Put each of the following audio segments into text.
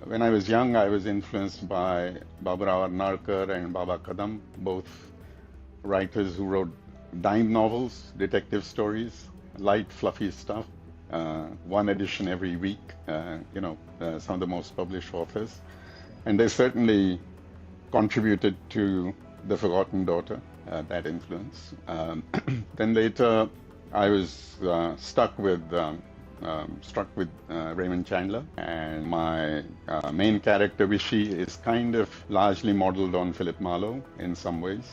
When I was young, I was influenced by Baburao Narkar and Baba Kadam, both writers who wrote dime novels, detective stories, light, fluffy stuff. One edition every week, some of the most published authors. And they certainly contributed to The Forgotten Daughter, that influence. Then later, I was struck with Raymond Chandler, and my main character Vishy is kind of largely modeled on Philip Marlowe in some ways.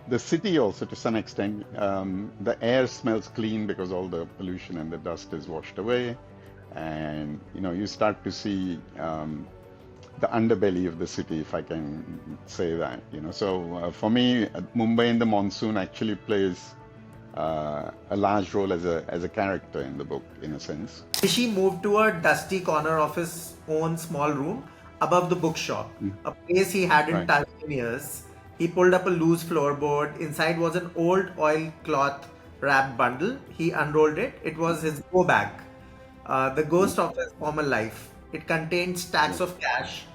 The city also, to some extent, the air smells clean because all the pollution and the dust is washed away, and you start to see the underbelly of the city, if I can say that. So for me, Mumbai in the monsoon actually plays a large role as a character in the book, in a sense. Rishi moved to a dusty corner of his own small room above the bookshop, a place he hadn't Right. touched in years. He pulled up a loose floorboard. Inside was an old oilcloth wrapped bundle. He unrolled it. It was his go bag, the ghost of his former life. It contained stacks of cash,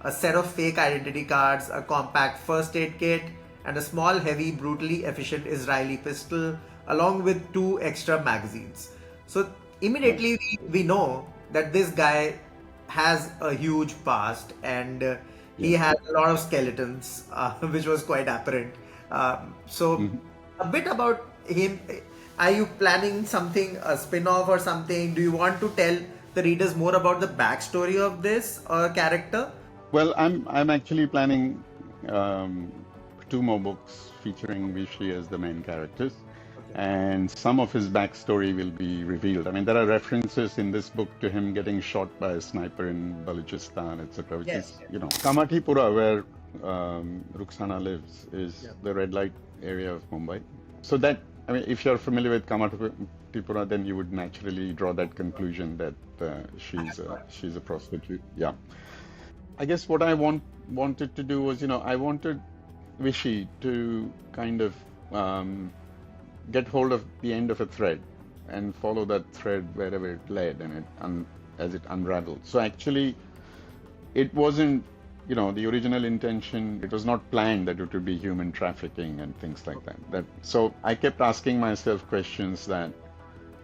a set of fake identity cards, a compact first aid kit, and a small, heavy, brutally efficient Israeli pistol, along with two extra magazines. So immediately we know that this guy has a huge past, and he Yeah. had a lot of skeletons, which was quite apparent. So Mhm. a bit about him. Are you planning something, a spin-off or something? Do you want to tell the readers more about the backstory of this character? Well, I'm actually planning um, two more books featuring Vishy as the main characters, Okay. and some of his backstory will be revealed. I mean, there are references in this book to him getting shot by a sniper in Balochistan, etc., which Yes. is, Kamathipura, where Ruxana lives, is Yeah. the red light area of Mumbai. So that, I mean, if you're familiar with Kamathipura, then you would naturally draw that conclusion that she's a prostitute. Yeah. I guess what I wanted to do was, I wanted Vishy to kind of um, get hold of the end of a thread and follow that thread wherever it led, and as it unraveled. So actually, it wasn't, the original intention. It was not planned that it would be human trafficking and things like that. So I kept asking myself questions that,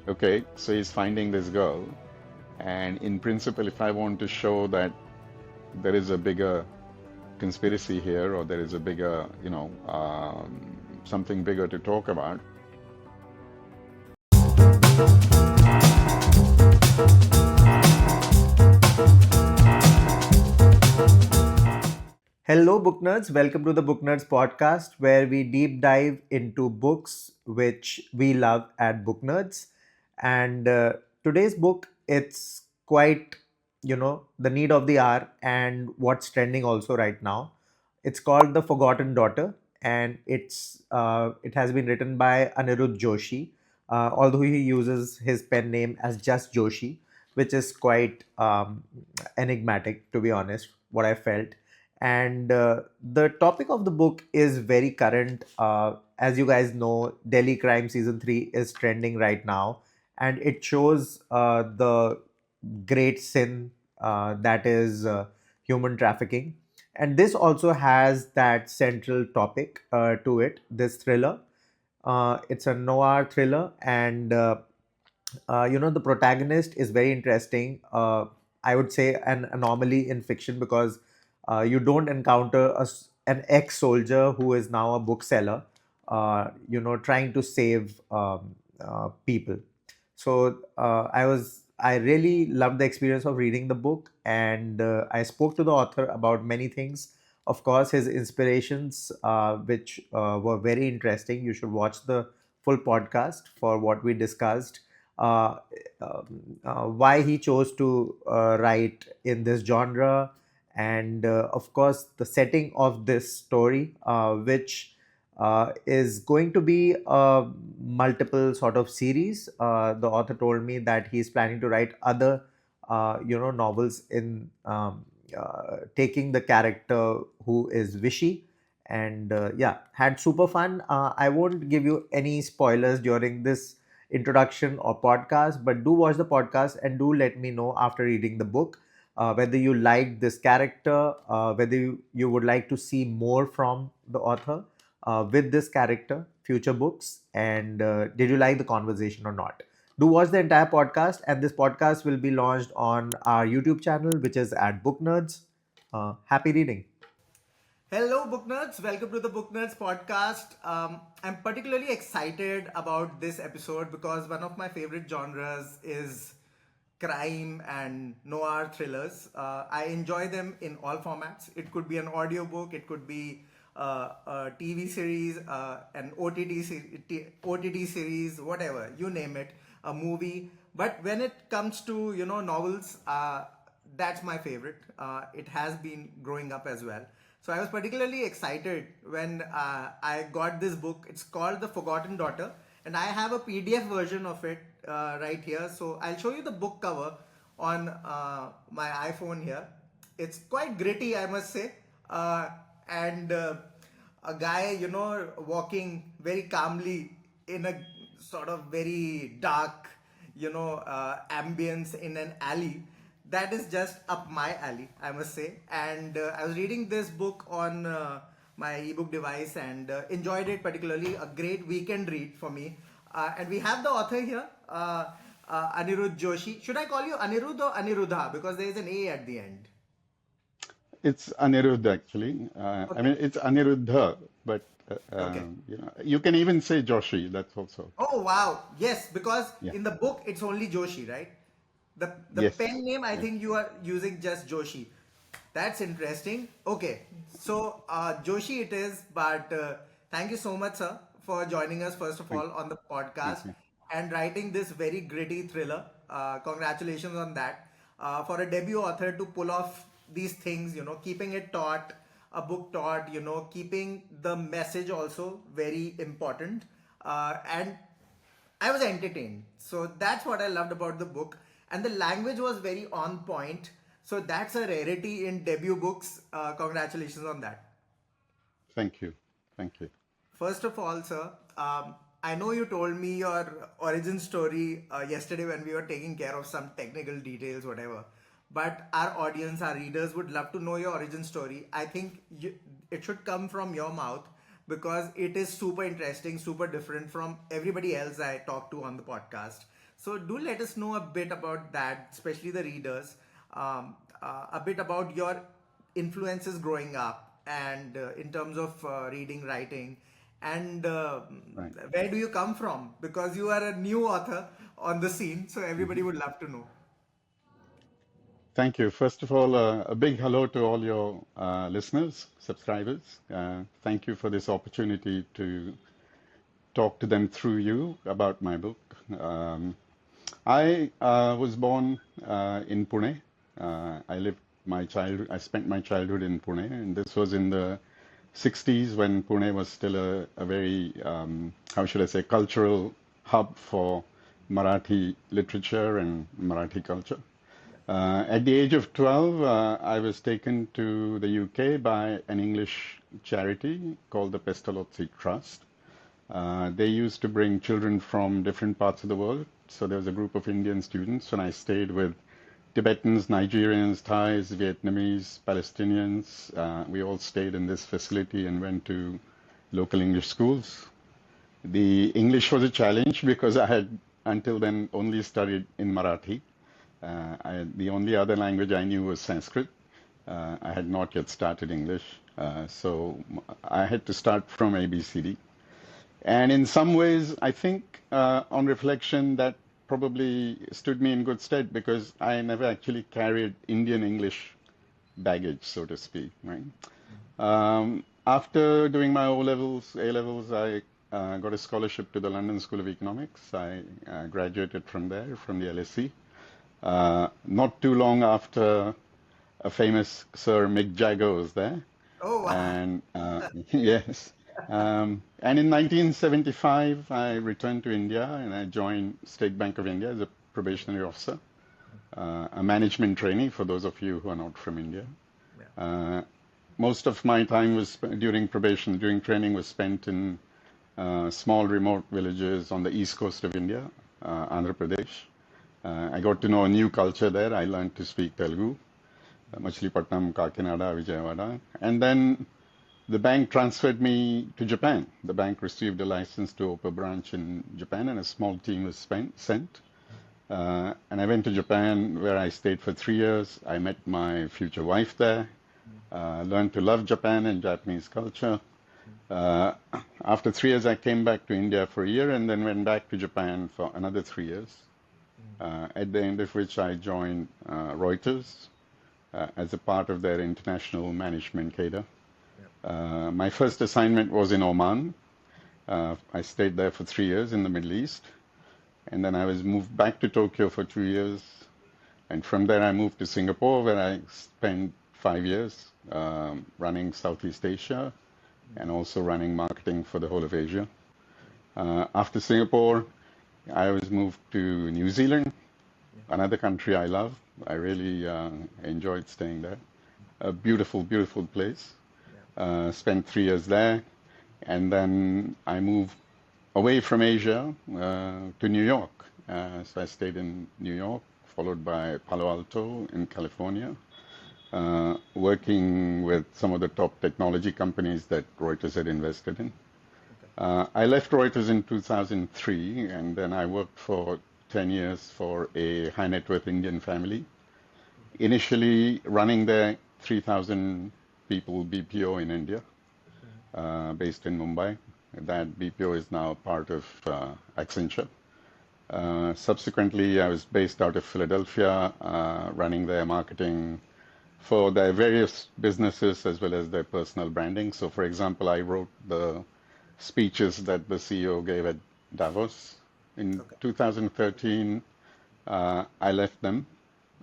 okay, so he's finding this girl, and in principle, if I want to show that there is a bigger conspiracy here, or there is a bigger, something bigger to talk about. Hello, Booknerds. Welcome to the Booknerds podcast, where we deep dive into books which we love at Booknerds. And today's book, it's quite, the need of the hour and what's trending also right now. It's called The Forgotten Daughter, and it has been written by Aniruddha Joshi, although he uses his pen name as just Joshi, which is quite enigmatic, to be honest, what I felt. And the topic of the book is very current. As you guys know, Delhi Crime Season 3 is trending right now, and it shows the great sin that is human trafficking. And this also has that central topic to it, this thriller. It's a noir thriller, and the protagonist is very interesting. I would say an anomaly in fiction because you don't encounter an ex-soldier who is now a bookseller, trying to save people. So I really loved the experience of reading the book, and I spoke to the author about many things. Of course, his inspirations, which were very interesting. You should watch the full podcast for what we discussed. Uh, why he chose to write in this genre, and of course the setting of this story, which is going to be a multiple sort of series. The author told me that he's planning to write other novels in taking the character who is Vishy. And yeah, had super fun. I won't give you any spoilers during this introduction or podcast, but do watch the podcast and do let me know after reading the book. whether you liked this character, whether you would like to see more from the author with this character, future books, and did you like the conversation or not. Do watch the entire podcast, and this podcast will be launched on our YouTube channel, which is at Booknerds. Happy reading. Hello, Booknerds. Welcome to the Booknerds podcast. I'm particularly excited about this episode because one of my favorite genres is crime and noir thrillers. I enjoy them in all formats. It could be an audiobook, it could be a TV series, an OTT series, whatever, you name it, a movie. But when it comes to novels, that's my favorite. It has been growing up as well. So I was particularly excited when I got this book. It's called The Forgotten Daughter, and I have a PDF version of it right here. So I'll show you the book cover on my iPhone here. It's quite gritty, I must say, and a guy, walking very calmly in a sort of very dark, ambience in an alley. That is just up my alley, I must say. And I was reading this book on my ebook device and enjoyed it particularly. A great weekend read for me. And we have the author here, Aniruddha Joshi. Should I call you Aniruddha or Aniruddha? Because there is an A at the end. It's Aniruddha actually. I Okay. mean, it's Aniruddha, but Okay. you can even say Joshi. That's also okay. Oh wow. Yes, because Yeah. in the book it's only Joshi, right? The Yes. pen name I Yes. think you are using just Joshi. That's interesting. Okay. So Joshi it is, but thank you so much, sir, for joining us first of Thank, all on the thank podcast you. and writing this very gritty thriller. Congratulations on that. For a debut author to pull off these things, keeping it taut, a book taut, keeping the message also very important. And I was entertained. So that's what I loved about the book. And the language was very on point. So that's a rarity in debut books. Congratulations on that. Thank you. Thank you. First of all, sir, I know you told me your origin story yesterday when we were taking care of some technical details, whatever. But our audience, our readers would love to know your origin story. I think it should come from your mouth because it is super interesting, super different from everybody else I talk to on the podcast. So do let us know a bit about that, especially the readers, a bit about your influences growing up and in terms of reading, writing, and Right. where do you come from? Because you are a new author on the scene, so everybody Mhm. would love to know. Thank you. First of all, a big hello to all your listeners, subscribers. Thank you for this opportunity to talk to them through you about my book. I was born in Pune. I spent my childhood in Pune, and this was in the 60s when Pune was still a very, how should I say, cultural hub for Marathi literature and Marathi culture. At the age of 12, I was taken to the UK by an English charity called the Pestalozzi Trust. They used to bring children from different parts of the world. So there was a group of Indian students, and I stayed with Tibetans, Nigerians, Thais, Vietnamese, Palestinians. We all stayed in this facility and went to local English schools. The English was a challenge because I had until then only studied in Marathi. The only other language I knew was Sanskrit. I had not yet started English. So I had to start from ABCD. And in some ways, I think on reflection, that probably stood me in good stead because I never actually carried Indian English baggage, so to speak, right? After doing my O levels, A levels, I got a scholarship to the London School of Economics. I graduated from there, from the LSE. Not too long after, a famous Sir Mick Jagger was there, Oh wow. and yes. And in 1975, I returned to India and I joined State Bank of India as a probationary officer, a management trainee for those of you who are not from India. Yeah. Uh, Most of my time was during probation, during training was spent in small remote villages on the east coast of India, Andhra Pradesh. I got to know a new culture there. I learned to speak Telugu. Machilipatnam, Kakinada, Vijayawada. And then the bank transferred me to Japan. The bank received a license to open a branch in Japan, and a small team was sent. And I went to Japan, where I stayed for 3 years. I met my future wife there, learned to love Japan and Japanese culture. Uh, After 3 years, I came back to India for a year and then went back to Japan for another 3 years, at the end of which I joined Reuters as a part of their international management cadre. My first assignment was in Oman. I stayed there for 3 years in the Middle East, and then I was moved back to Tokyo for 2 years, and from there I moved to Singapore, where I spent 5 years running Southeast Asia and also running marketing for the whole of Asia. After Singapore, I was moved to New Zealand, another country I love. I really enjoyed staying there. A beautiful, beautiful place. Spent 3 years there, and then I moved away from Asia to New York. So I stayed in New York, followed by Palo Alto in California, working with some of the top technology companies that Reuters had invested in. I left Reuters in 2003, and then I worked for 10 years for a high net worth Indian family, initially running their 3,000 people BPO in India, based in Mumbai. That BPO is now part of Accenture. Subsequently, I was based out of Philadelphia, running their marketing for their various businesses as well as their personal branding. So, for example, I wrote the speeches that the CEO gave at Davos. In 2013, I left them,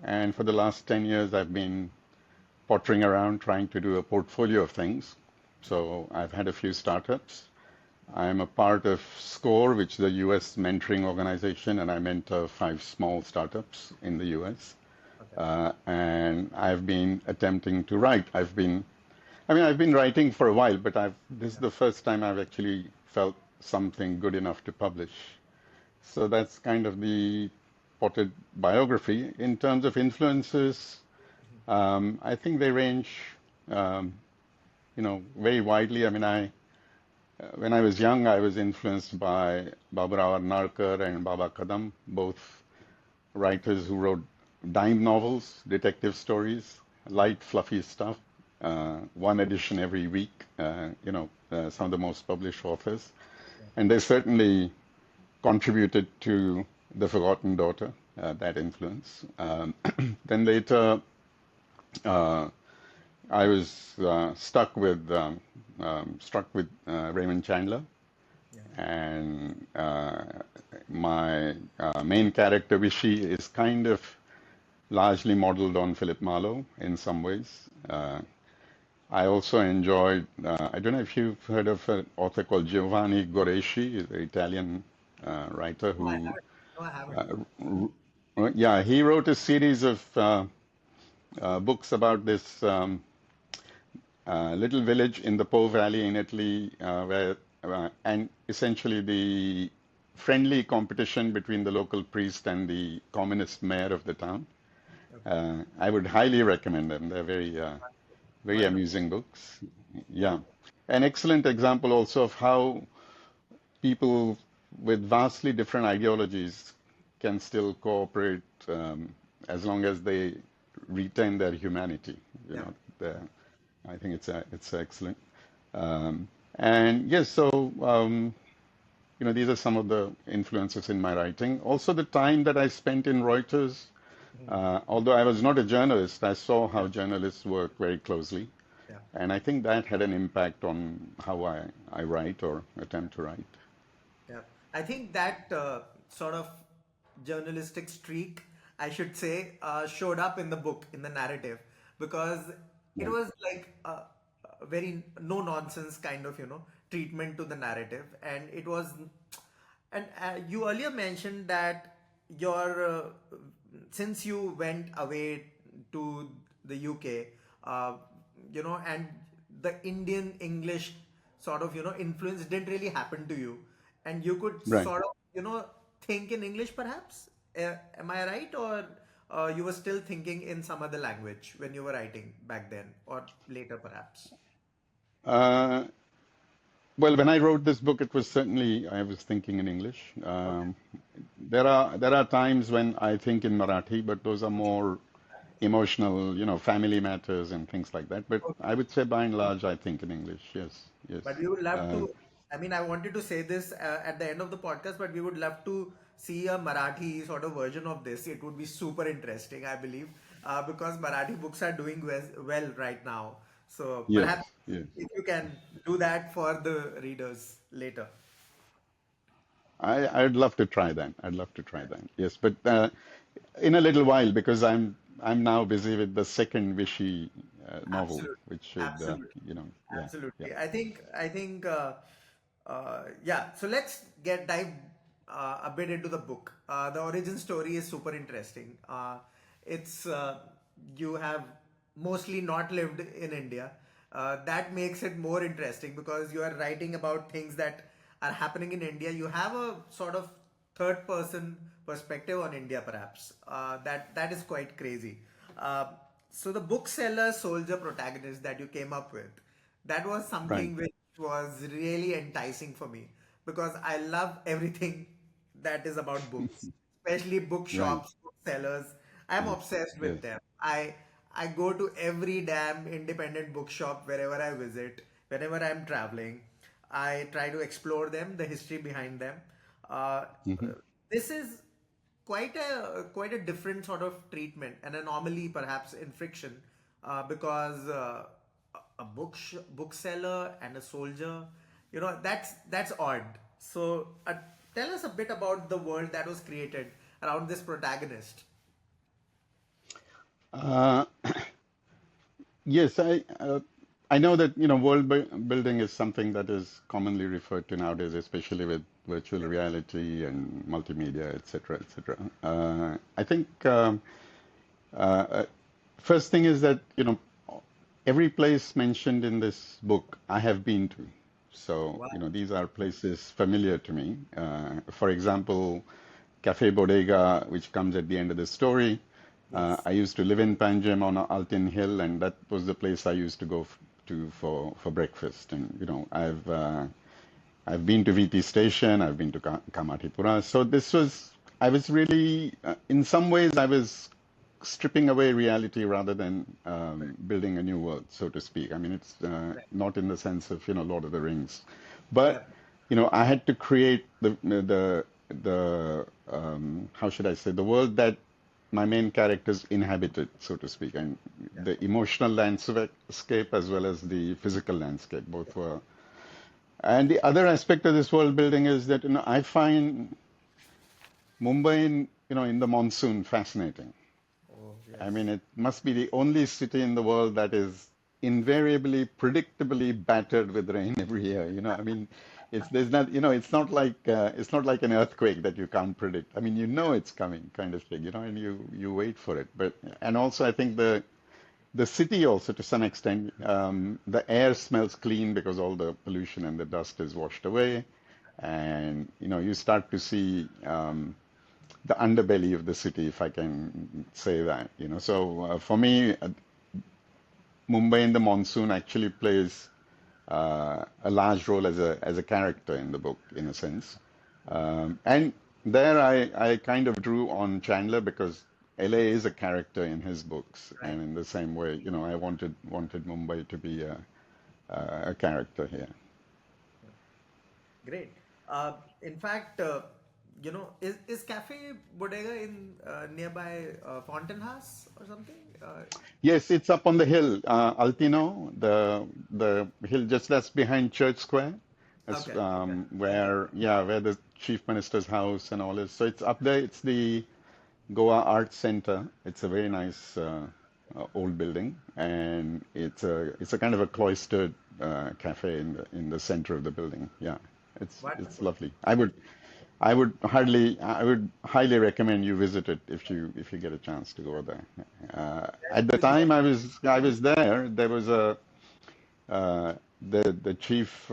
and for the last 10 years, I've been pottering around trying to do a portfolio of things. So I've had a few startups. I'm a part of SCORE, which is a US mentoring organization, and I mentor 5 small startups in the US. And I've been attempting to write. I've been writing for a while, but this is the first time I've actually felt something good enough to publish. So that's kind of the potted biography. In terms of influences, I think they range, um, very widely. When I was young, I was influenced by Baburao Narkar and Baba Kadam, both writers who wrote dime novels, detective stories, light, fluffy stuff, one edition every week, some of the most published authors. And they certainly contributed to The Forgotten Daughter, that influence. Then later, uh, I was struck with Raymond Chandler, and my main character Vishy is kind of largely modeled on Philip Marlowe in some ways. I also enjoyed, I don't know if you've heard of an author called Giovanni Goreschi, an Italian writer No, I who, haven't. No, I haven't. uh, yeah, he wrote a series of books about this little village in the Po Valley in Italy, and essentially the friendly competition between the local priest and the communist mayor of the town. Okay. I would highly recommend them. They're very Wonderful. amusing books. Yeah. Yeah. An excellent example also of how people with vastly different ideologies can still cooperate, as long as they retain their humanity. You Yeah. know, the, I think it's excellent. And yes, so these are some of the influences in my writing. Also, the time that I spent in Reuters, although I was not a journalist, I saw Yeah. how journalists work very closely. Yeah. And I think that had an impact on how I write or attempt to write. Yeah, I think that sort of journalistic streak, I should say, showed up in the book, in the narrative, because it Right. was like a very no nonsense kind of, treatment to the narrative. And it was, and you earlier mentioned that your, since you went away to the UK, and the Indian English sort of, influence didn't really happen to you, and you could Right. sort of, think in English perhaps. Am I right? Or you were still thinking in some other language when you were writing back then, or later perhaps? Uh, well, when I wrote this book, it was certainly I was thinking in English. Okay. There are times when I think in Marathi, but those are more emotional, family matters and things like that. But Okay. I would say by and large, I think in English. Yes, yes. But we would love Uh, to. I mean, I wanted to say this at the end of the podcast, but we would love to see a Marathi sort of version of this. It would be super interesting, I believe, because Marathi books are doing well right now. So yes, perhaps yes. if you can do that for the readers later. I'd love to try that. I'd love to try that. Yes, but in a little while because I'm now busy with the second Vishy novel, Absolutely, which should absolutely, yeah, yeah. absolutely. I think, yeah. So let's get dive a bit into the book. The origin story is super interesting. It's You have mostly not lived in India. That makes it more interesting because you are writing about things that are happening in India. You have a sort of third person perspective on India, perhaps. That is quite crazy. Uh, so the bookseller-soldier protagonist that you came up with, that was Right. something which was really enticing for me because I love everything that is about books, especially Right. bookshops, booksellers. I'm Yes. obsessed Yes. with them. I go to every damn independent bookshop wherever I visit, whenever I'm traveling. I try to explore them, the history behind them. Uh, Hmm. this is quite a different sort of treatment, an anomaly perhaps in fiction, because a bookseller and a soldier, that's odd. So tell us a bit about the world that was created around this protagonist. Uh, yes, I know that building is something that is commonly referred to nowadays, especially with virtual reality and multimedia, etc., etc. I think uh, first thing is that every place mentioned in this book I have been to. So, Wow. these are places familiar to me. For example, Cafe Bodega, which comes at the end of the story. Yes. I used to live in Panjim on Altin Hill, and that was the place I used to go to for breakfast. And, I've been to VT Station, I've been to Kamathipura. So I was really, in some ways, I was stripping away reality rather than Right. building a new world, so to speak. I mean, it's Right. not in the sense of, Lord of the Rings, but, Yep. I had to create how should I say, the world that my main characters inhabited, so to speak, and Yeah. the emotional landscape as well as the physical landscape, both were. And the other aspect of this world building is that, I find Mumbai in the monsoon fascinating. Oh, I yes. mean, it must be the only city in the world that is invariably, predictably battered with rain every year. I mean, it's not like an earthquake that you can't predict. I mean, it's coming, kind of thing. And you wait for it. And also, I think the city also, to some extent, the air smells clean because all the pollution and the dust is washed away, and you start to see. The underbelly of the city, if I can say that. So for me, Mumbai in the monsoon actually plays a large role as a character in the book, in a sense. And there I kind of drew on Chandler because LA is a character in his books, Right. and in the same way, I wanted Mumbai to be a character here. Great. In fact, is Cafe Bodega in nearby Fountain House or something? Yes, it's up on the hill, Altino, the hill just that's behind Church Square. That's Okay. Okay. where the chief minister's house and all is. So it's up there. It's the Goa Art Center. It's a very nice old building, and it's a kind of a cloistered cafe in the center of the building. Yeah, it's Wonderful. lovely. I would highly recommend you visit it if you get a chance to go there. At the With your time I was there, there was the chief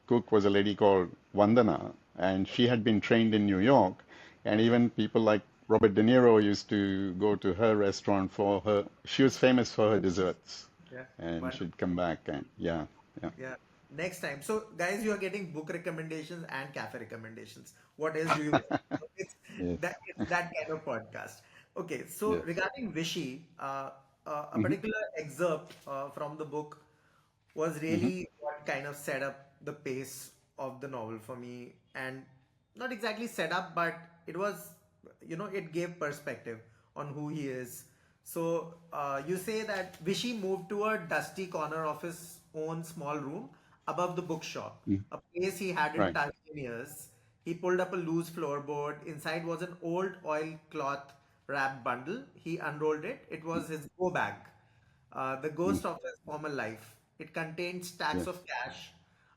cook was a lady called Vandana, and she had been trained in New York, and even people like Robert De Niro used to go to her restaurant for her. She was famous for her desserts, Yeah. and Wonderful. she'd come back and yeah, yeah, Yeah. Next time. So, guys, you are getting book recommendations and cafe recommendations. What else do you want? So yes, it's that kind of podcast. Okay. So, yes, regarding Vishy, a hmm particular excerpt from the book was hmm really what kind of set up the pace of the novel for me, and not exactly set up, but it was, it gave perspective on who he is. So you say that Vishy moved to a dusty corner of his own small room above the bookshop, a place he hadn't right, touched in years. He pulled up a loose floorboard. Inside was an old oilcloth wrapped bundle. He unrolled it. It was his go bag, the mm, ghost of his former life. It contained stacks yes, of cash,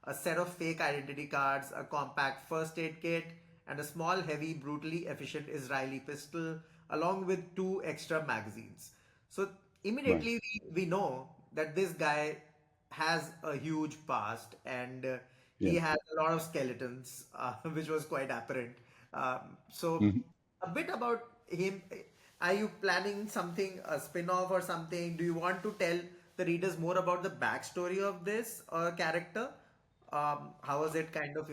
a set of fake identity cards, a compact first aid kit, and a small, heavy, brutally efficient Israeli pistol, along with two extra magazines. So right, immediately we know that this guy has a huge past, and he yes. has a lot of skeletons, which was quite apparent. So hmm a bit about him. Are you planning something, a spin-off or something? Do you want to tell the readers more about the backstory of this character? How was it kind of,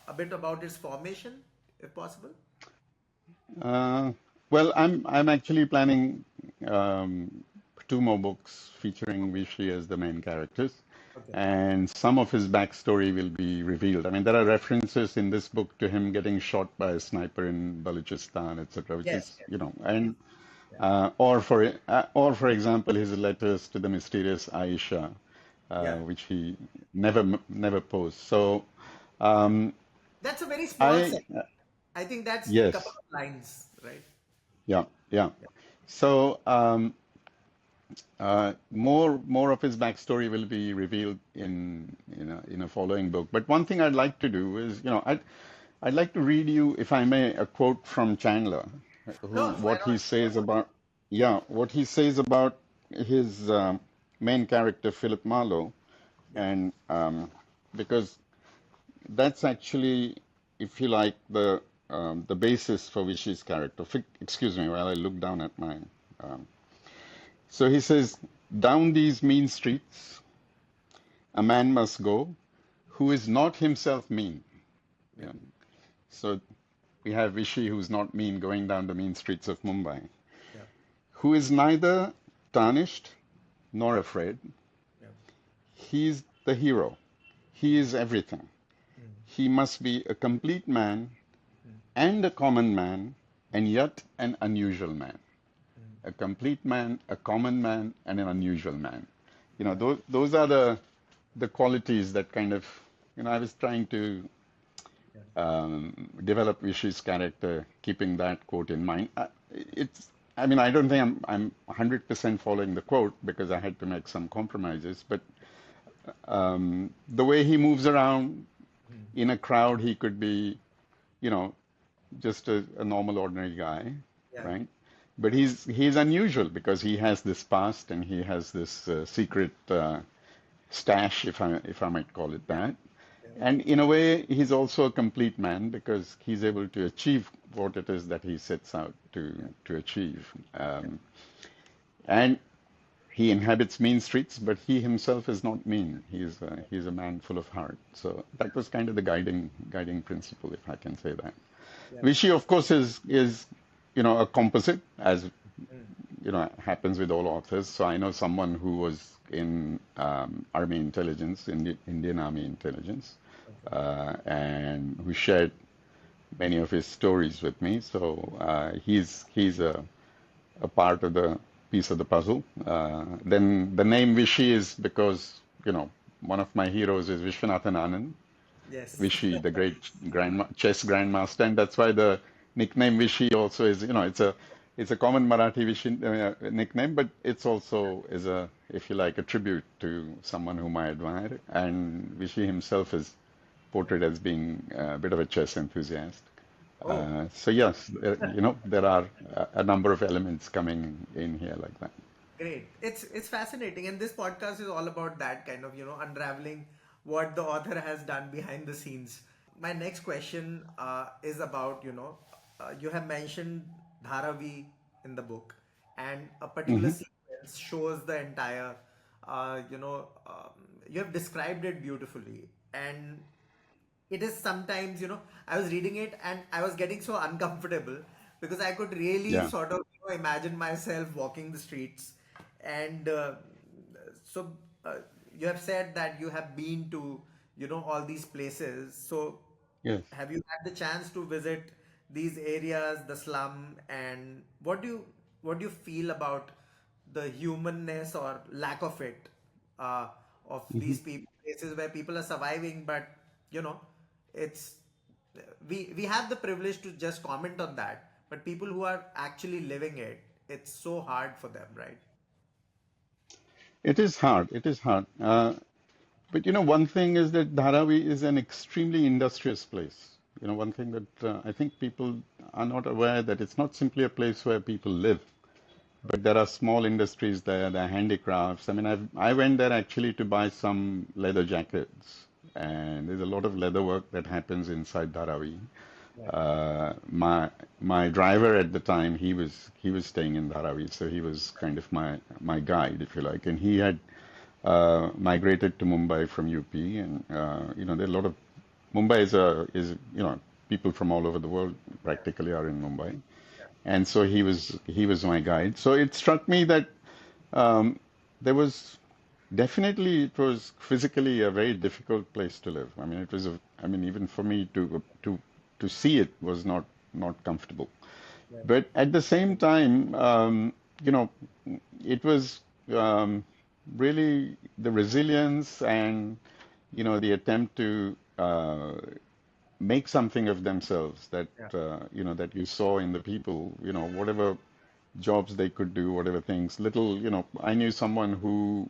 a bit about its formation, if possible? Uh, well, I'm actually planning um, two more books featuring Vishy as the main characters, Okay. and some of his backstory will be revealed. I mean, there are references in this book to him getting shot by a sniper in Balochistan, etc., which Yes, is, yes. and Yeah. or for example, his letters to the mysterious Aisha, Yeah. which he never posts. So, um, That's a very small I set. I think that's a couple yes, of lines, right? yeah, yeah. Yeah. So more of his backstory will be revealed in a following book. But one thing I'd like to do is, I'd like to read you, if I may, a quote from Chandler, who Sure, why what he not? says about what he says about his main character Philip Marlowe, Yeah. and because that's actually, if you like, the basis for Vishy's character. Excuse me while I look down at mine. Um, so he says, down these mean streets, a man must go who is not himself mean. Yeah. Yeah. So we have Vishy, who's not mean, going down the mean streets of Mumbai, Yeah. who is neither tarnished nor afraid. Yeah. He's the hero. He is everything. Mm. He must be a complete man Mm. and a common man, and yet an unusual man. Mm. A complete man, a common man, and an unusual man. Yeah. Those are the qualities that kind of, I was trying to Yeah. develop Vishy's character, keeping that quote in mind. I mean, I don't think I'm 100% following the quote because I had to make some compromises, but the way he moves around Mm. in a crowd, he could be, you know, just a normal, ordinary guy, Yeah. right? But he's unusual because he has this past and he has this secret stash, if I might call it Yeah. that. Yeah. And in a way, he's also a complete man because he's able to achieve what it is that he sets out Yeah. to achieve. Yeah. And he inhabits mean streets, but he himself is not mean. He's a man full of heart. So that was kind of the guiding principle, if I can say that. Yeah. Vishy, of course, is a composite, as Mm. happens with all authors. So I know someone who was in Army intelligence, Indian Army intelligence, Okay. and who shared many of his stories with me. So he's a part of the piece of the puzzle. Then the name Vishy is because one of my heroes is Vishwanathan Anand, Yes. Vishy, the great chess grandmaster, and that's why the nickname Vishy also is, it's a common Marathi Vishy nickname, but it's also is if you like, a tribute to someone whom I admire. And Vishy himself is portrayed as being a bit of a chess enthusiast. Oh, So yes, there are a number of elements coming in here like that. great. It's fascinating, and this podcast is all about that kind of, unraveling what the author has done behind the scenes. My next question is about, you have mentioned Dharavi in the book, and a particular Hmm. sequence shows the entire. You have described it beautifully, and it is sometimes, I was reading it and I was getting so uncomfortable because I could really Yeah. sort of, imagine myself walking the streets. And so uh, you have said that you have been to, all these places. So Yes. have you had the chance to visit these areas, the slum, and what do you feel about the humanness or lack of it, uh, of Hmm. these places where people are surviving, but you know, it's we have the privilege to just comment on that, but people who are actually living it, it's so hard for them, right? It is hard. It is hard. But one thing is that Dharavi is an extremely industrious place. One thing that I think people are not aware that it's not simply a place where people live, but there are small industries there, there are handicrafts. I mean, I went there actually to buy some leather jackets, and there's a lot of leather work that happens inside Dharavi. Right. My driver at the time, he was staying in Dharavi, so he was kind of my guide, if you like, and he had migrated to Mumbai from UP, and there are a lot of Mumbai is people from all over the world practically are in Mumbai, and so he was my guide. So it struck me that there was definitely it was physically a very difficult place to live. I mean, I mean, even for me to see it was not comfortable. Right. But at the same time, you know, it was really the resilience and the attempt to make something of themselves that Yeah. that you saw in the people, whatever jobs they could do, whatever things. I knew someone who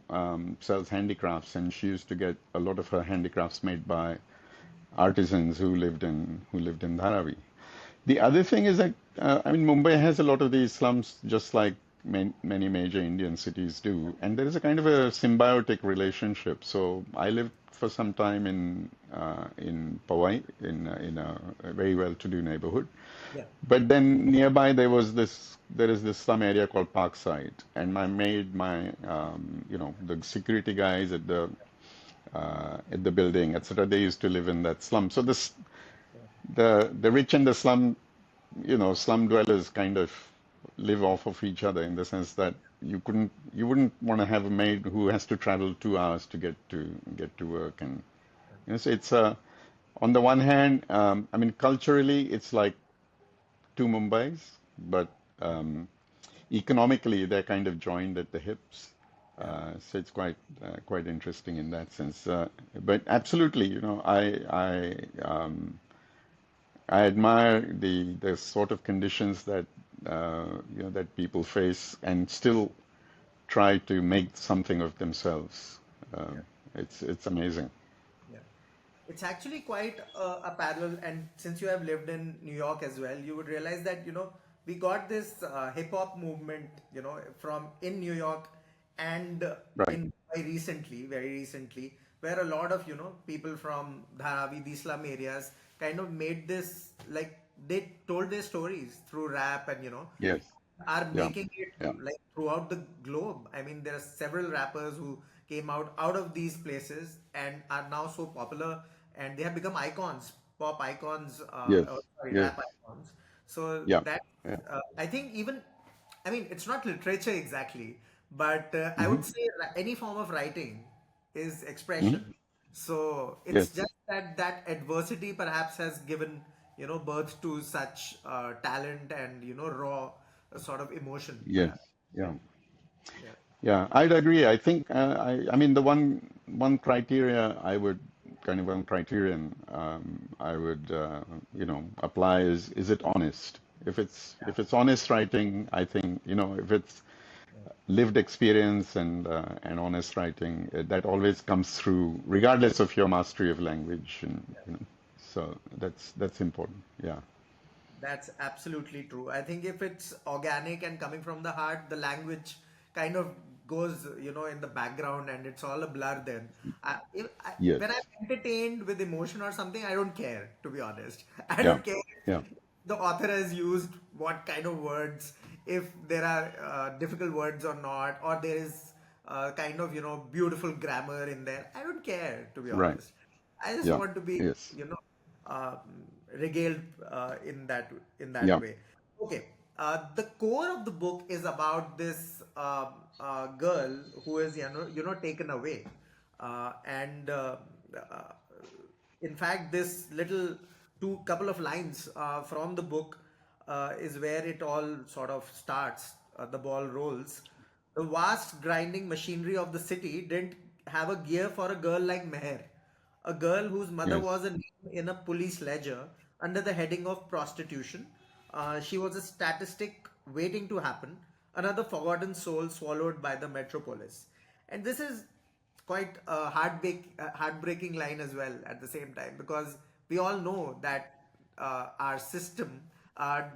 sells handicrafts, and she used to get a lot of her handicrafts made by artisans who lived in Dharavi. The other thing is that I mean Mumbai has a lot of these slums, just like many major Indian cities do, and there is a kind of a symbiotic relationship. So I lived for some time in Powai, in a very well-to-do neighborhood, Yeah. but then nearby there is this slum area called Parkside, and my maid, the security guys at the building, etc. They used to live in that slum. So the rich and the slum dwellers kind of live off of each other in the sense that you wouldn't want to have a maid who has to travel 2 hours to get to work, and so it's on the one hand, I mean culturally it's like two Mumbais, but um, economically they're kind of joined at the hips. Yeah. So it's quite interesting in that sense. But absolutely, I admire the sort of conditions that people face and still try to make something of themselves. Yeah. It's amazing. Yeah. It's actually quite a parallel, and since you have lived in New York as well, you would realize that, we got this hip hop movement, from in New York and Right. in Mumbai recently, very recently, where a lot of, people from Dharavi, these slum areas, kind of made this, like, they told their stories through rap and, Yes. are Yeah. making it Yeah. like throughout the globe. I mean, there are several rappers who came out of these places and are now so popular, and they have become icons, pop icons, Yes. sorry, Yes. rap icons. So Yeah. that, Yeah. I think, even, I mean, it's not literature exactly, but I Hmm. would say any form of writing is Hmm. expression. So it's Yes. just that adversity perhaps has given, birth to such talent and, raw sort of emotion, Yes. perhaps. Yeah. Yeah. Yeah, I'd agree. I think I mean the one criteria I would kind of one criterion I would apply is it honest? If it's honest writing, I think if it's lived experience and honest writing, that always comes through, regardless of your mastery of language, and so that's important. Yeah. That's absolutely true. I think if it's organic and coming from the heart, the language kind of goes, in the background and it's all a blur then. Yes. When I'm entertained with emotion or something, I don't care, to be honest. I Yeah. don't care Yeah. the author has used what kind of words, if there are difficult words or not, or there is kind of, beautiful grammar in there. I don't care, to be Right. honest. I just Yeah. want to be, Yes. uh, regaled in that Yeah. way. Okay. The core of the book is about this girl who is, taken away, and uh, in fact, this little two couple of lines from the book is where it all sort of starts. The ball rolls. The vast grinding machinery of the city didn't have a gear for a girl like Meher, a girl whose mother Yes. was a name in a police ledger under the heading of prostitution. She was a statistic waiting to happen, another forgotten soul swallowed by the metropolis. And this is quite a heartbreaking line as well at the same time, because we all know that our system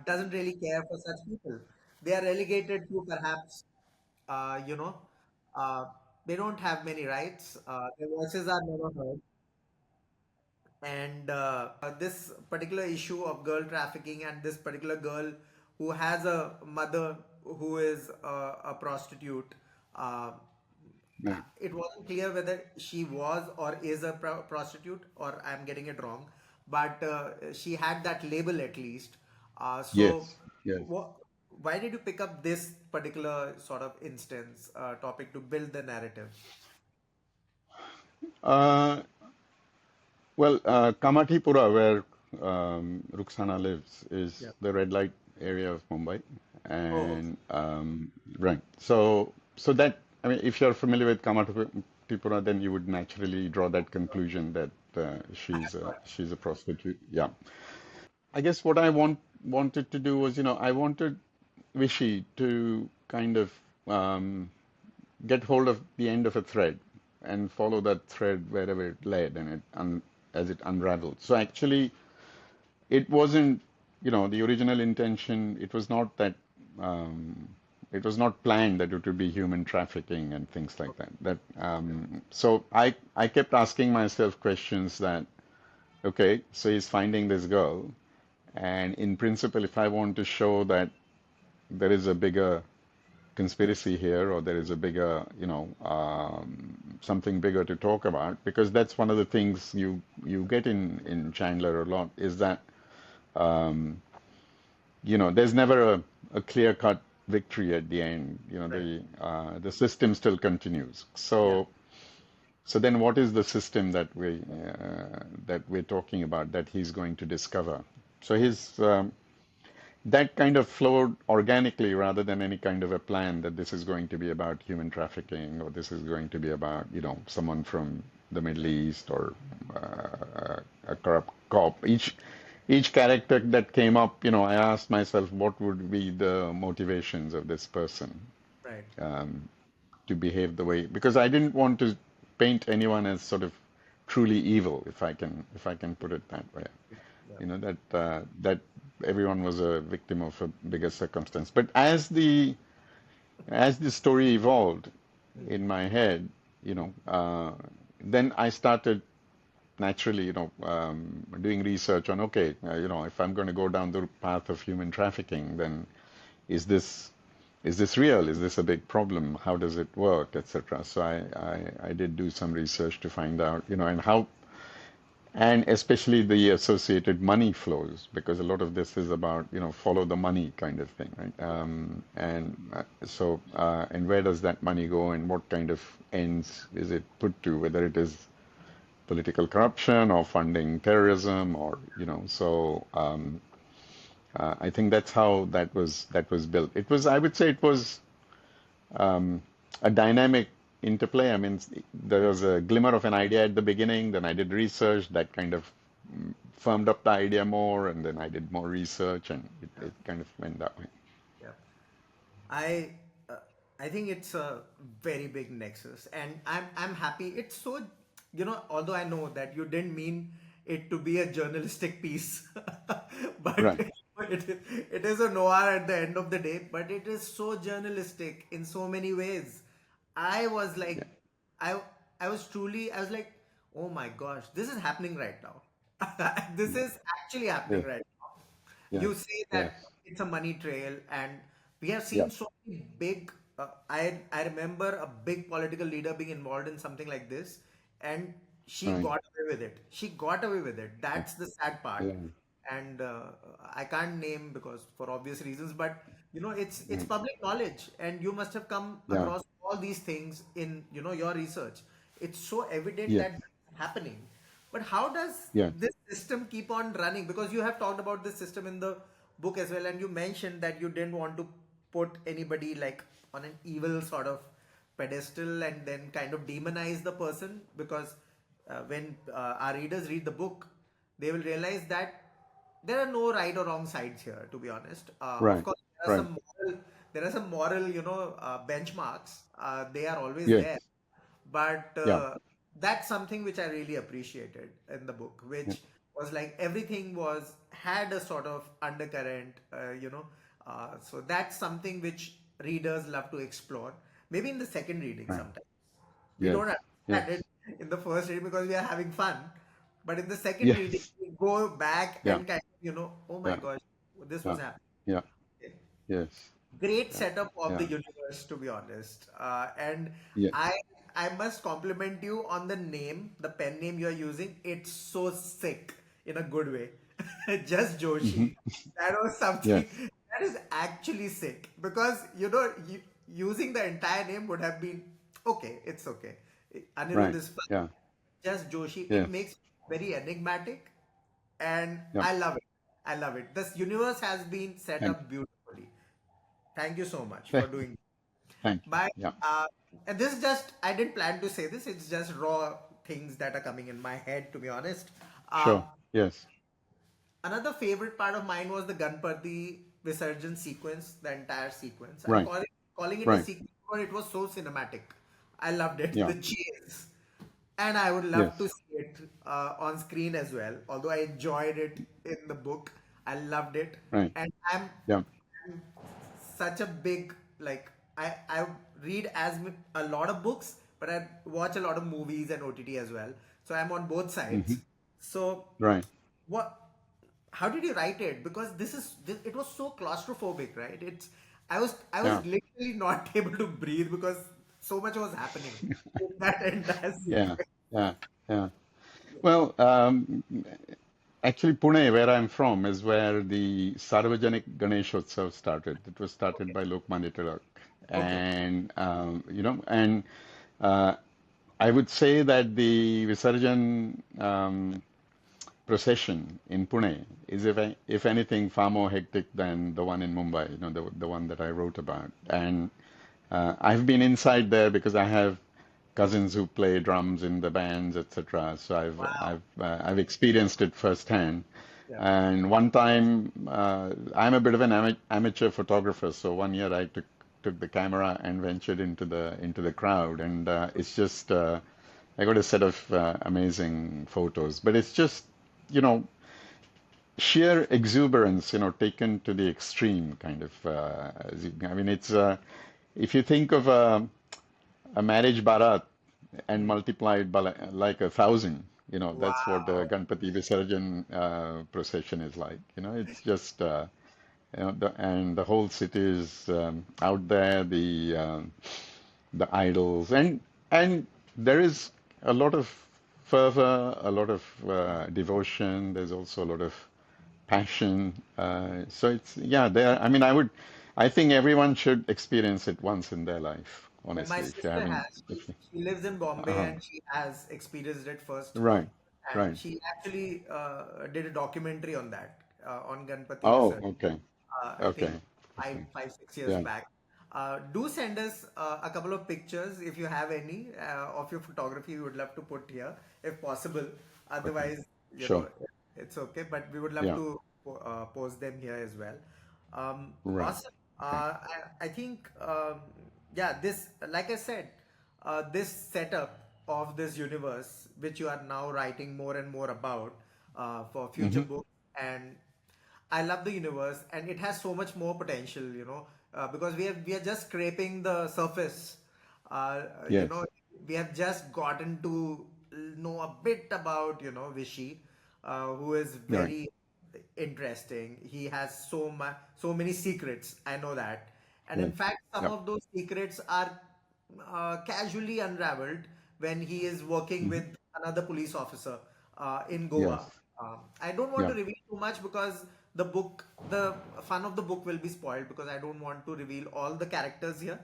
doesn't really care for such people. They are relegated to perhaps, uh, you know, uh, they don't have many rights. Their voices are never heard. And this particular issue of girl trafficking, and this particular girl who has a mother who is a prostitute, uh, Right. it wasn't clear whether she was or is a prostitute, or I'm getting it wrong, but she had that label at least. So, Yes. Yes. wha why did you pick up this particular sort of instance, topic to build the narrative? Uh, well, Kamathipura, where Ruxana lives, is Yeah. the red light area of Mumbai, Oh, and right. So that, I mean, if you're familiar with Kamathipura, then you would naturally draw that conclusion that she's a prostitute. Yeah. I guess what I wanted to do was, I wanted Vishy to kind of get hold of the end of a thread and follow that thread wherever it led and as it unraveled. So actually, it wasn't, the original intention. It was not that. Um, it was not planned that it would be human trafficking and things like that. So I kept asking myself questions that, okay, so he's finding this girl, and in principle, if I want to show that there is a bigger conspiracy here, or there is a bigger, something bigger to talk about, because that's one of the things you get in Chandler a lot, is that there's never a clear-cut victory at the end. right. The system still continues. Yeah. So then, what is the system that we're talking about that he's going to discover? So his that kind of flowed organically rather than any kind of a plan that this is going to be about human trafficking, or this is going to be about, someone from the Middle East, or a corrupt cop. Each character that came up, I asked myself what would be the motivations of this person Right. to behave the way, because I didn't want to paint anyone as sort of truly evil, if I can put it that way. Yeah. That everyone was a victim of a bigger circumstance. But as the story evolved Hmm. in my head, then I started naturally, doing research on, okay, if I'm going to go down the path of human trafficking, then is this is this real? Is this a big problem? How does it work, etc. So I did do some research to find out, and especially the associated money flows, because a lot of this is about, follow the money kind of thing, right? And where does that money go, and what kind of ends is it put to, whether it is political corruption or funding terrorism, or, I think that's how that was built. I would say it was a dynamic interplay. I mean, there Right. was a glimmer of an idea at the beginning, then I did research that kind of firmed up the idea more, and then I did more research, and Yeah. it kind of went that way. Yeah. I uh, I think it's a very big nexus, and I'm happy. It's so, although I know that you didn't mean it to be a journalistic piece, but Right. it is a noir at the end of the day. But it is so journalistic in so many ways. I was Yeah. like, I I was like, oh my gosh, this is happening right now. This Yeah. is actually happening Yeah. right now. you Yes. say that Yes. it's a money trail, and we have Yeah. seen so many big. I remember a big political leader being involved in something like this, and she Right. got away with it. She got away with it. Yeah. That's the sad part, Yeah. and I can't name because for obvious reasons, but it's Right. public knowledge, and you must have come Yeah. across all these things in your research. It's so evident Yes. that that's happening. But how does Yes. this system keep on running? Because you have talked about this system in the book as well, and you mentioned that you didn't want to put anybody like on an evil sort of pedestal and then kind of demonize the person, because when our readers read the book, they will realize that there are no right or wrong sides here, to be honest. Of Right. course, Right. there are some moral, benchmarks. They are always Yes. there, but Yeah. that's something which I really appreciated in the book, Yeah. which was like everything was had a sort of undercurrent, so that's something which readers love to explore. Maybe in the second reading Right. sometimes. We Yes. don't Yes. understand it in the first reading because we are having fun. But in the second reading, Yes. we go back Yeah. and kind of, oh my Yeah. gosh, this was Yeah. happening. Yeah. Okay. Yes. Great Yeah. setup of the Yeah. universe, to be honest. And Yeah. I I must compliment you on the name, the pen name you are using. It's so sick in a good way. Just Hmm. Joshi. That was something Yes. that is actually sick, because using the entire name would have been okay. It's okay. Anirudh Right. is fine. Yeah. Just Joshi. It Yes. makes it very enigmatic, and Yeah. I love it. I love it. This universe has been set Thank up beautifully. Thank you so much you. for doing. Thank you. But Yeah. and this is just, I didn't plan to say this. It's just raw things that are coming in my head, to be honest. Um, Sure. Yes. Another favorite part of mine was the Ganpati Visarjan sequence, the entire sequence. Right. Calling it a Right. sequence because it was so cinematic. I loved it. Yeah. The chase. And I would love to Yes. see it on screen as well. Although I enjoyed it in the book, I loved it. Right. And Yeah. I'm such a big, like, I read a lot of books, but I watch a lot of movies and OTT as well. So I'm on both Hmm. sides. So Right. what? How did you write it? Because it was so claustrophobic, right? I was Yeah. literally not able to breathe because so much was happening in that entire Yeah. sequence. Yeah. Yeah. Well, actually, Pune, where I'm from, is where the Sarvajanik Ganeshotsav started. It was started Okay, by Lokmanya Tilak, okay, and and uh, I would say that the Visarjan procession in Pune is, if anything, far more hectic than the one in Mumbai. The one that I wrote about. And I've been inside there because I have cousins who play drums in the bands, etc. So wow, I've experienced it firsthand. yeah, And one time, I'm a bit of an amateur photographer, so one year I took the camera and ventured into the crowd, and it's just I got a set of amazing photos. But it's just you know sheer exuberance, taken to the extreme, kind of. I mean, it's if you think of a marriage barat and hmm, multiply it by like 1,000. That's what the wow, Ganpati Visarjan procession is like. It's just and the whole city is out there. The idols, and there is a lot of fervor, a lot of devotion. There's also a lot of passion. So it's yeah. There. I mean, I think everyone should experience it once in their life. yeah. My Honestly, if you sister haven't. has. She lives in Bombay Uh-huh. and she has experienced it first, Right. and Right. she actually did a documentary on that, on Ganpati Oh, Visarjan. okay. I Okay. think five, Okay. 5, 6 years Yeah. back. Do send us a couple of pictures if you have any of your photography. We would love to put here if possible. Okay. Otherwise, Sure. it's okay. But we would love Yeah. to post them here as well. Right. Awesome. Okay. I think yeah. This, like I said, this setup of this universe, which you are now writing more and more about for future Mm-hmm. books, and I love the universe, and it has so much more potential, because we are just scraping the surface. Uh, you Yes. know, we have just gotten to know a bit about Vishy, who is Right. very interesting. He has so many secrets. I know that, and in Yes. fact, some Yep. of those secrets are casually unraveled when he is working Hmm. with another police officer in Yes. Goa. I don't want to Yep. reveal too much because the fun of the book will be spoiled because I don't want to reveal all the characters here.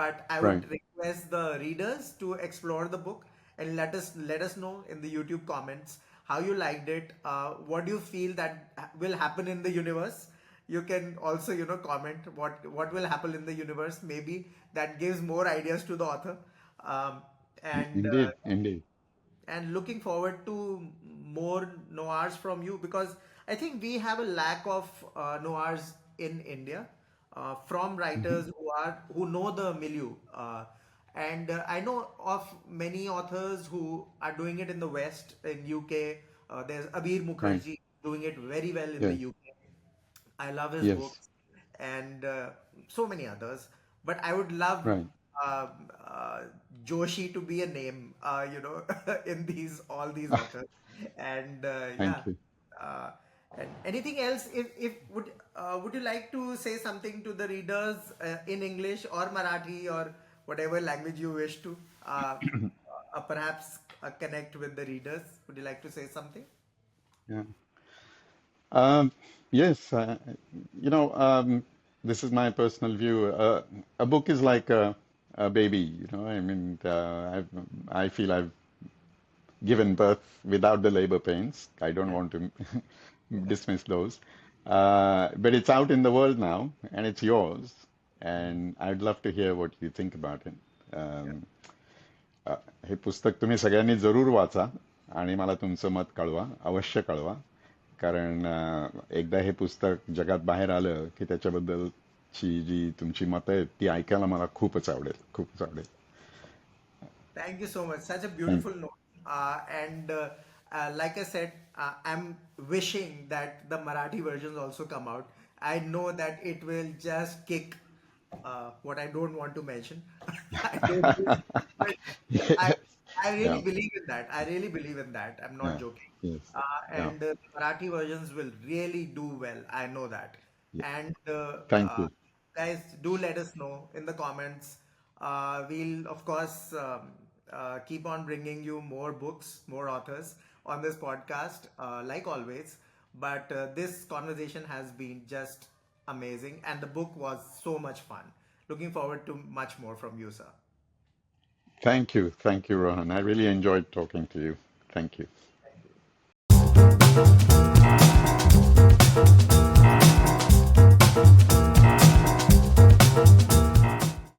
But I Right. would request the readers to explore the book and let us know in the YouTube comments how you liked it. What do you feel that will happen in the universe? You can also comment what will happen in the universe. Maybe that gives more ideas to the author. Um, and Indeed. Indeed. looking forward to more noirs from you because I think we have a lack of noirs in India from Hmm. writers who know the milieu. And I know of many authors who are doing it in the West, in UK. There's Abir Right. Mukherjee doing it very well in the Yes. UK. I love his Yes. books and so many others. But I would love Right. uh, uh, Joshi to be a name, in these all these authors. And yeah. Thank you. Uh, and anything else? If would you like to say something to the readers in English or Marathi or whatever language you wish to? Perhaps connect with the readers. Would you like to say something? Yeah. Um, yes. This is my personal view. A book is like a baby. I mean, I feel I've given birth without the labor pains. I don't Yeah. want to dismiss those. But it's out in the world now, and it's yours. And I'd love to hear what you think about it. Yeah. Um, अ, हे पुस्तक तुम्ही सगळ्यांनी जरूर वाचा आणि मला तुमचं मत कळवा, अवश्य कळवा. कारण एकदा हे पुस्तक जगात बाहेर आलं की त्याच्याबद्दलची जी तुमची मतं आहेत ती ऐकायला मला खूपच आवडेल, खूपच आवडेल. Thank you so much. Such a Thank beautiful note. And like I said, I'm wishing that the Marathi versions also come out. I know that it will just kick what I don't want to mention. I don't wish, but I, Yes. I really Yeah, believe in that. I really believe in that. I'm not yeah, joking. yes, yeah, And the Marathi versions will really do well. I know that. yeah. And Thank you. guys, do let us know in the comments. We'll, of course, keep on bringing you more books, more authors on this podcast, like always. But this conversation has been just amazing, and the book was so much fun. Looking forward to much more from you, sir. Thank you. Thank you, Rohan. I really enjoyed talking to you. Thank you. Thank you.